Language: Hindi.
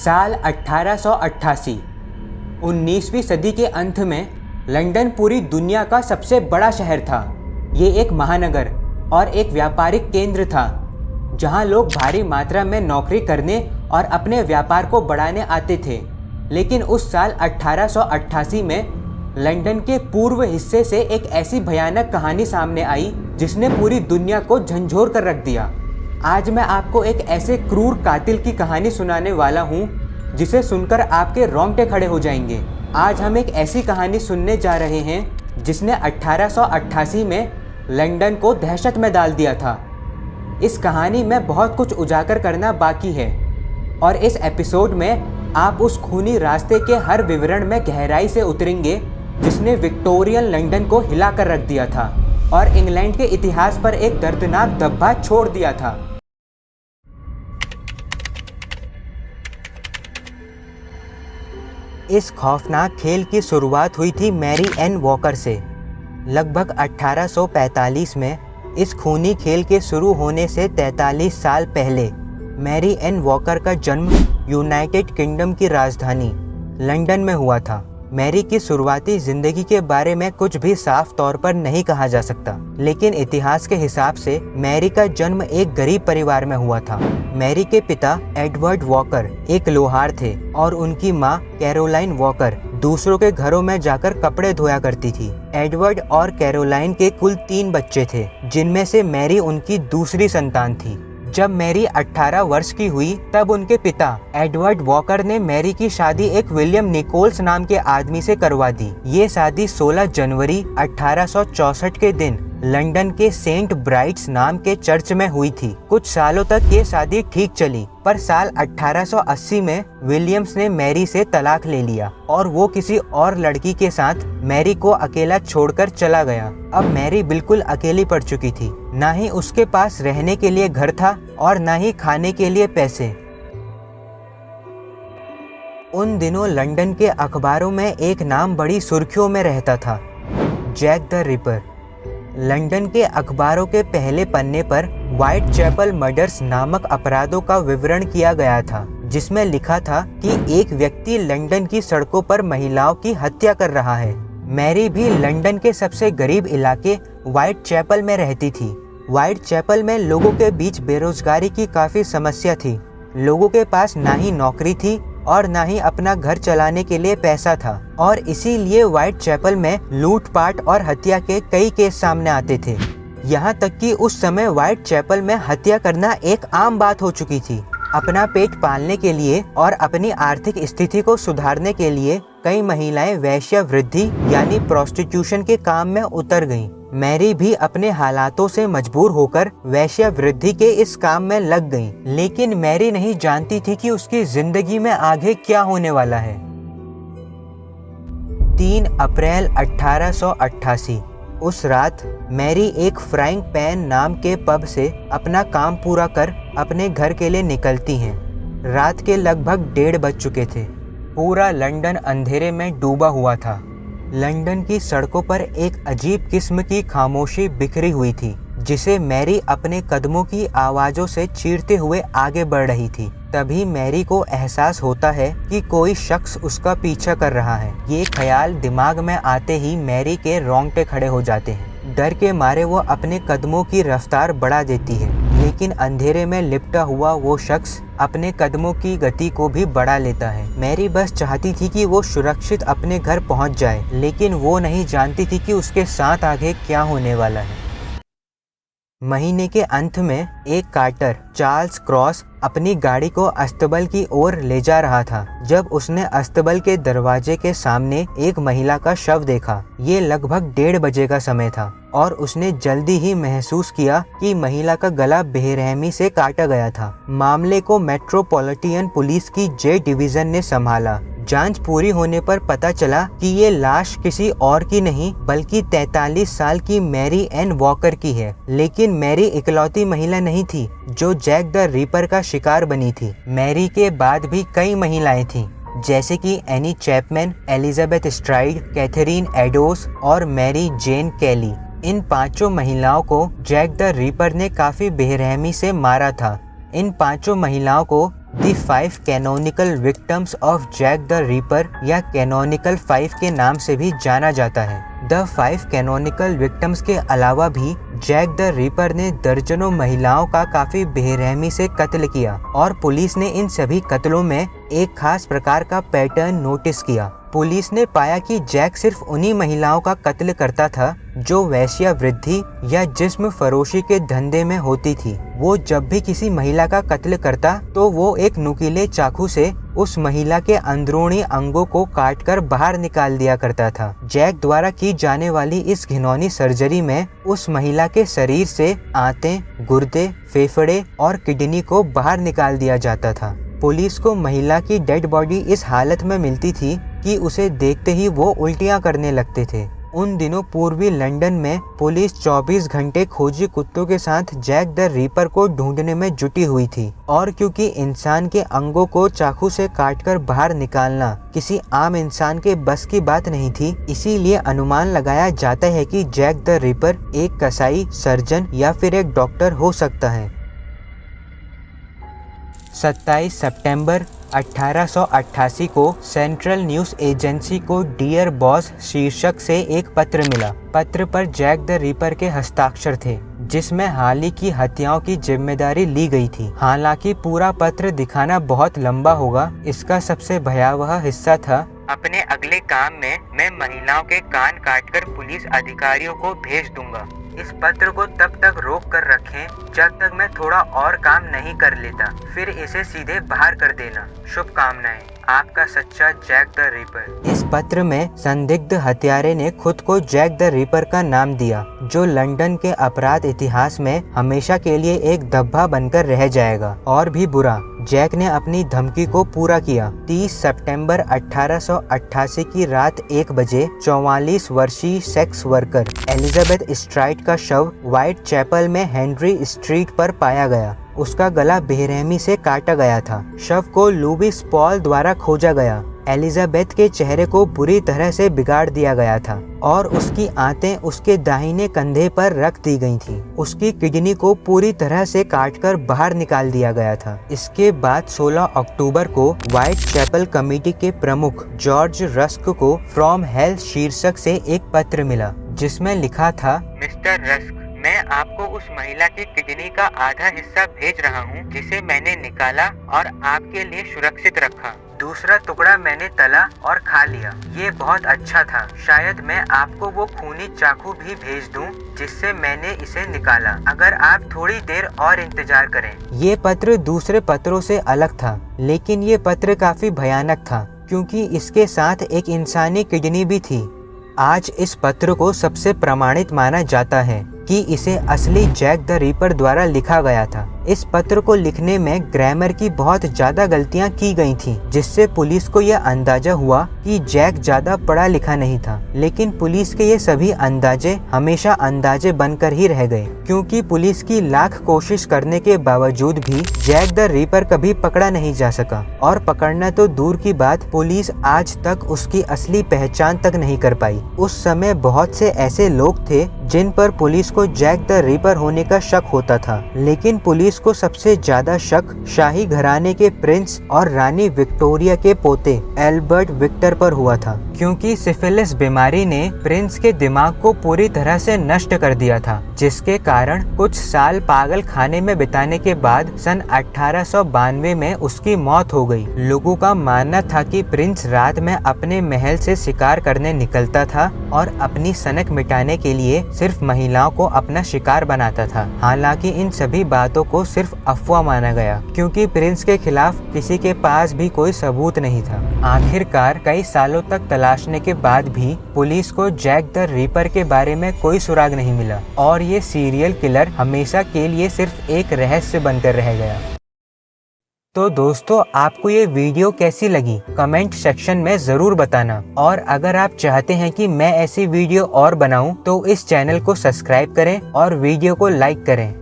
साल 1888। 19वीं सदी के अंत में लंदन पूरी दुनिया का सबसे बड़ा शहर था। ये एक महानगर और एक व्यापारिक केंद्र था जहां लोग भारी मात्रा में नौकरी करने और अपने व्यापार को बढ़ाने आते थे। लेकिन उस साल 1888 में लंदन के पूर्व हिस्से से एक ऐसी भयानक कहानी सामने आई जिसने पूरी दुनिया को झंझोर कर रख दिया। आज मैं आपको एक ऐसे क्रूर कातिल की कहानी सुनाने वाला हूँ जिसे सुनकर आपके रोंगटे खड़े हो जाएंगे। आज हम एक ऐसी कहानी सुनने जा रहे हैं जिसने 1888 में लंदन को दहशत में डाल दिया था। इस कहानी में बहुत कुछ उजागर करना बाकी है और इस एपिसोड में आप उस खूनी रास्ते के हर विवरण में गहराई से उतरेंगे जिसने विक्टोरियन लंदन को हिला कर रख दिया था और इंग्लैंड के इतिहास पर एक दर्दनाक धब्बा छोड़ दिया था। इस खौफनाक खेल की शुरुआत हुई थी मैरी एन वॉकर से। लगभग 1845 में इस खूनी खेल के शुरू होने से 43 साल पहले मैरी एन वॉकर का जन्म यूनाइटेड किंगडम की राजधानी लंदन में हुआ था। मैरी की शुरुआती जिंदगी के बारे में कुछ भी साफ तौर पर नहीं कहा जा सकता, लेकिन इतिहास के हिसाब से मैरी का जन्म एक गरीब परिवार में हुआ था। मैरी के पिता एडवर्ड वॉकर एक लोहार थे और उनकी माँ कैरोलाइन वॉकर दूसरों के घरों में जाकर कपड़े धोया करती थी। एडवर्ड और कैरोलाइन के कुल 3 बच्चे थे, जिनमें से मैरी उनकी दूसरी संतान थी। जब मैरी 18 वर्ष की हुई तब उनके पिता एडवर्ड वॉकर ने मैरी की शादी एक विलियम निकोल्स नाम के आदमी से करवा दी। ये शादी 16 जनवरी 1864 के दिन लंदन के सेंट ब्राइट्स नाम के चर्च में हुई थी। कुछ सालों तक ये शादी ठीक चली, पर साल 1880 में विलियम्स ने मैरी से तलाक ले लिया और वो किसी और लड़की के साथ मैरी को अकेला छोड़कर चला गया। अब मैरी बिल्कुल अकेली पड़ चुकी थी। ना ही उसके पास रहने के लिए घर था और ना ही खाने के लिए पैसे। उन दिनों लंदन के अखबारों में एक नाम बड़ी सुर्खियों में रहता था, जैक द रिपर। लंदन के अखबारों के पहले पन्ने पर व्हाइट चैपल मर्डर्स नामक अपराधों का विवरण किया गया था, जिसमें लिखा था कि एक व्यक्ति लंदन की सड़कों पर महिलाओं की हत्या कर रहा है। मैरी भी लंदन के सबसे गरीब इलाके व्हाइट चैपल में रहती थी। व्हाइट चैपल में लोगों के बीच बेरोजगारी की काफ़ी समस्या थी। लोगों के पास ना ही नौकरी थी और ना ही अपना घर चलाने के लिए पैसा था और इसीलिए व्हाइट चैपल में लूटपाट और हत्या के कई केस सामने आते थे। यहाँ तक कि उस समय व्हाइट चैपल में हत्या करना एक आम बात हो चुकी थी। अपना पेट पालने के लिए और अपनी आर्थिक स्थिति को सुधारने के लिए कई महिलाएं वेश्यावृत्ति यानी प्रोस्टिट्यूशन के काम में उतर गईं। मैरी भी अपने हालातों से मजबूर होकर वेश्यावृत्ति के इस काम में लग गईं। लेकिन मैरी नहीं जानती थी कि उसकी जिंदगी में आगे क्या होने वाला है। 3 अप्रैल 1888 उस रात मैरी एक फ्राइंग पैन नाम के पब से अपना काम पूरा कर अपने घर के लिए निकलती हैं। रात के लगभग 1:30 बज चुके थे। पूरा लंदन अंधेरे में डूबा हुआ था। लंदन की सड़कों पर एक अजीब किस्म की खामोशी बिखरी हुई थी, जिसे मैरी अपने कदमों की आवाज़ों से चीरते हुए आगे बढ़ रही थी। तभी मैरी को एहसास होता है कि कोई शख्स उसका पीछा कर रहा है। ये ख्याल दिमाग में आते ही मैरी के रोंगटे खड़े हो जाते हैं। डर के मारे वो अपने कदमों की रफ्तार बढ़ा देती है, लेकिन अंधेरे में लिपटा हुआ वो शख्स अपने कदमों की गति को भी बढ़ा लेता है। मैरी बस चाहती थी कि वो सुरक्षित अपने घर पहुंच जाए, लेकिन वो नहीं जानती थी कि उसके साथ आगे क्या होने वाला है। महीने के अंत में एक कार्टर चार्ल्स क्रॉस अपनी गाड़ी को अस्तबल की ओर ले जा रहा था जब उसने अस्तबल के दरवाजे के सामने एक महिला का शव देखा। ये लगभग 1:30 बजे का समय था और उसने जल्दी ही महसूस किया कि महिला का गला बेरहमी से काटा गया था। मामले को मेट्रोपॉलिटन पुलिस की जे डिवीजन ने संभाला। जांच पूरी होने पर पता चला कि ये लाश किसी और की नहीं बल्कि 43 साल की मैरी एन वॉकर की है। लेकिन मैरी इकलौती महिला नहीं थी जो जैक द रिपर का शिकार बनी थी। मैरी के बाद भी कई महिलाएं थीं, जैसे कि Annie Chapman, Elizabeth Stride, Catherine Eddowes और मैरी जेन कैली। इन 5 महिलाओं को जैक द रिपर ने काफी बेरहमी से मारा था। इन 5 महिलाओं को the 5 canonical victims of Jack the Ripper या कैनोनिकल 5 के नाम से भी जाना जाता है। द 5 कैनोनिकल विक्टिम्स के अलावा भी जैक द रीपर ने दर्जनों महिलाओं का काफी बेरहमी से कत्ल किया और पुलिस ने इन सभी कत्लों में एक खास प्रकार का पैटर्न नोटिस किया। पुलिस ने पाया कि जैक सिर्फ उन्हीं महिलाओं का कत्ल करता था जो वेश्यावृत्ति या जिस्म फरोशी के धंधे में होती थी। वो जब भी किसी महिला का कत्ल करता तो वो एक नुकीले चाकू से उस महिला के अंदरूनी अंगों को काटकर बाहर निकाल दिया करता था। जैक द्वारा की जाने वाली इस घिनौनी सर्जरी में उस महिला के शरीर से आंतें, गुर्दे, फेफड़े और किडनी को बाहर निकाल दिया जाता था। पुलिस को महिला की डेड बॉडी इस हालत में मिलती थी कि उसे देखते ही वो उल्टियां करने लगते थे। उन दिनों पूर्वी लंदन में पुलिस 24 घंटे खोजी कुत्तों के साथ जैक द रीपर को ढूंढने में जुटी हुई थी और क्योंकि इंसान के अंगों को चाकू से काटकर बाहर निकालना किसी आम इंसान के बस की बात नहीं थी, इसीलिए अनुमान लगाया जाता है कि जैक द रीपर एक कसाई, सर्जन या फिर एक डॉक्टर हो सकता है। 27 सितंबर 1888 को सेंट्रल न्यूज़ एजेंसी को डियर बॉस शीर्षक से एक पत्र मिला। पत्र पर जैक द रीपर के हस्ताक्षर थे जिसमें हाल ही की हत्याओं की जिम्मेदारी ली गई थी। हालांकि पूरा पत्र दिखाना बहुत लंबा होगा। इसका सबसे भयावह हिस्सा था, अपने अगले काम में मैं महिलाओं के कान काटकर पुलिस अधिकारियों को भेज दूंगा। इस पत्र को तब तक रोक कर रखें जब तक मैं थोड़ा और काम नहीं कर लेता, फिर इसे सीधे बाहर कर देना। शुभकामनाएं, आपका सच्चा जैक द रीपर। इस पत्र में संदिग्ध हत्यारे ने खुद को जैक द रीपर का नाम दिया, जो लंदन के अपराध इतिहास में हमेशा के लिए एक धब्बा बनकर रह जाएगा। और भी बुरा, जैक ने अपनी धमकी को पूरा किया। 30 सितंबर 1888 की रात 1 बजे 44 वर्षीय सेक्स वर्कर एलिजाबेथ स्ट्राइट का शव व्हाइट चैपल में हेनरी स्ट्रीट पर पाया गया। उसका गला बेरहमी से काटा गया था। शव को लुईस पॉल द्वारा खोजा गया। एलिजाबेथ के चेहरे को बुरी तरह से बिगाड़ दिया गया था और उसकी आंतें उसके दाहिने कंधे पर रख दी गई थी। उसकी किडनी को पूरी तरह से काटकर बाहर निकाल दिया गया था। इसके बाद 16 अक्टूबर को व्हाइट चैपल कमेटी के प्रमुख जॉर्ज रस्क को फ्रॉम हेल शीर्षक से एक पत्र मिला जिसमें लिखा था, मिस्टर रस्क, मैं आपको उस महिला की किडनी का आधा हिस्सा भेज रहा हूँ जिसे मैंने निकाला और आपके लिए सुरक्षित रखा। दूसरा टुकड़ा मैंने तला और खा लिया। ये बहुत अच्छा था। शायद मैं आपको वो खूनी चाकू भी भेज दूं जिससे मैंने इसे निकाला, अगर आप थोड़ी देर और इंतजार करें। ये पत्र दूसरे पत्रों से अलग था, लेकिन ये पत्र काफी भयानक था क्योंकि इसके साथ एक इंसानी किडनी भी थी। आज इस पत्र को सबसे प्रमाणित माना जाता है कि इसे असली जैक द रीपर द्वारा लिखा गया था। इस पत्र को लिखने में ग्रामर की बहुत ज्यादा गलतियां की गई थी, जिससे पुलिस को यह अंदाजा हुआ कि जैक ज्यादा पढ़ा लिखा नहीं था। लेकिन पुलिस के ये सभी अंदाजे हमेशा अंदाजे बनकर ही रह गए, क्योंकि पुलिस की लाख कोशिश करने के बावजूद भी जैक द रीपर कभी पकड़ा नहीं जा सका। और पकड़ना तो दूर की बात, पुलिस आज तक उसकी असली पहचान तक नहीं कर पाई। उस समय बहुत से ऐसे लोग थे जिन पर पुलिस को जैक द रीपर होने का शक होता था, लेकिन पुलिस को सबसे ज्यादा शक शाही घराने के प्रिंस और रानी विक्टोरिया के पोते एल्बर्ट विक्टर पर हुआ था, क्योंकि सिफिलिस बीमारी ने प्रिंस के दिमाग को पूरी तरह से नष्ट कर दिया था, जिसके कारण कुछ साल पागल खाने में बिताने के बाद सन 1892 में उसकी मौत हो गई। लोगों का मानना था कि प्रिंस रात में अपने महल से शिकार करने निकलता था और अपनी सनक मिटाने के लिए सिर्फ महिलाओं को अपना शिकार बनाता था। हालांकि इन सभी बातों को सिर्फ अफवाह माना गया, क्योंकि प्रिंस के खिलाफ किसी के पास भी कोई सबूत नहीं था। आखिरकार कई सालों तक तलाशने के बाद भी पुलिस को जैक द रीपर के बारे में कोई सुराग नहीं मिला और ये सीरियल किलर हमेशा के लिए सिर्फ एक रहस्य बनकर रह गया। तो दोस्तों, आपको ये वीडियो कैसी लगी कमेंट सेक्शन में ज़रूर बताना, और अगर आप चाहते हैं कि मैं ऐसी वीडियो और बनाऊं तो इस चैनल को सब्सक्राइब करें और वीडियो को लाइक करें।